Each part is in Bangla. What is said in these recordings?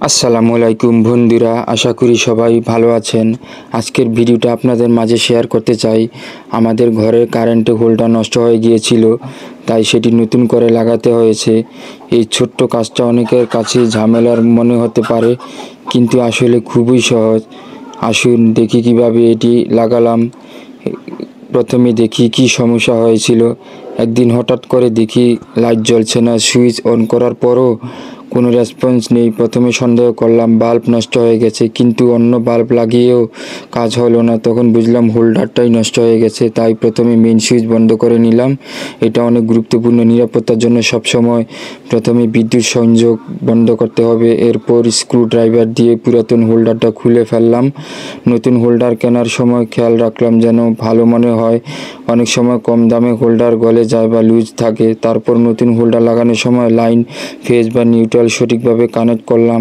আসসালামু আলাইকুম বন্ধুরা, আশা করি সবাই ভালো আছেন। আজকের ভিডিওটা আপনাদের মাঝে শেয়ার করতে চাই। আমাদের ঘরের কারেন্টের হোলটা নষ্ট হয়ে গিয়েছিল, তাই সেটি নতুন করে লাগাতে হয়েছে। এই ছোট্ট কাজটা অনেকের কাছে ঝামেলার মনে হতে পারে, কিন্তু আসলে খুবই সহজ। আসুন দেখি কিভাবে এটি লাগালাম। প্রথমে দেখি কি সমস্যা হয়েছিল। একদিন হঠাৎ করে দেখি লাইট জ্বলছে না, সুইচ অন করার পরও কোনো রেসপন্স নেই। প্রথমে সন্দেহ করলাম বাল্ব নষ্ট হয়ে গেছে, কিন্তু অন্য বাল্ব লাগিয়েও কাজ হলো না। তখন বুঝলাম হোল্ডারটাই নষ্ট হয়ে গেছে। তাই প্রথমে মেইন সুইচ বন্ধ করে নিলাম। এটা অনেক গুরুত্বপূর্ণ। নিরাপত্তার জন্য সবসময় প্রথমে বিদ্যুৎ সংযোগ বন্ধ করতে হবে। এরপর স্ক্রু ড্রাইভার দিয়ে পুরাতন হোল্ডারটা খুলে ফেললাম। নতুন হোল্ডার কেনার সময় খেয়াল রাখলাম যেন ভালো মনে হয়। অনেক সময় কম দামে হোল্ডার গলে যায় বা লুজ থাকে। তারপর নতুন হোল্ডার লাগানোর সময় লাইন, ফেজ বা নিউট্রাল সঠিকভাবে কানেক্ট করলাম।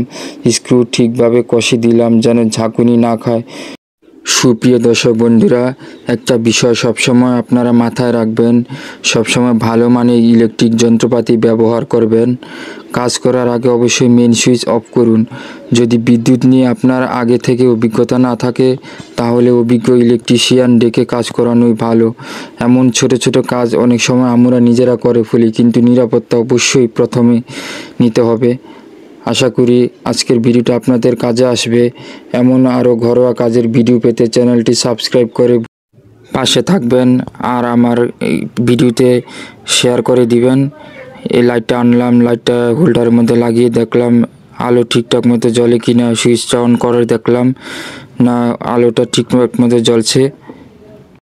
স্ক্রু ঠিকভাবে কষে দিলাম যেন ঝাঁকুনি না খায়। সুপ্রিয় দর্শক বন্ধুরা, একটা বিষয় সবসময় আপনারা মাথায় রাখবেন, সবসময় ভালো মানের ইলেকট্রিক যন্ত্রপাতি ব্যবহার করবেন। কাজ করার আগে অবশ্যই মেন সুইচ অফ করুন। যদি বিদ্যুৎ নিয়ে আপনার আগে থেকে অভিজ্ঞতা না থাকে, তাহলে অভিজ্ঞ ইলেকট্রিশিয়ান ডেকে কাজ করানোই ভালো। এমন ছোট ছোট কাজ অনেক সময় আমরা নিজেরা করে ফেলি, কিন্তু নিরাপত্তা অবশ্যই প্রথমে নিতে হবে। আশা করি আজকের ভিডিওটা আপনাদের কাজে আসবে। এমন আরও ঘরোয়া কাজের ভিডিও পেতে চ্যানেলটি সাবস্ক্রাইব করে পাশে থাকবেন, আর আমার এই ভিডিওতে শেয়ার করে দিবেন। এই লাইটটা আনলাম, লাইটটা হোল্ডারের মধ্যে লাগিয়ে দেখলাম আলো ঠিকঠাক মতো জ্বলে কিনা। সুইচটা অন করে দেখলাম না, আলোটা ঠিকঠাক মতো জ্বলছে।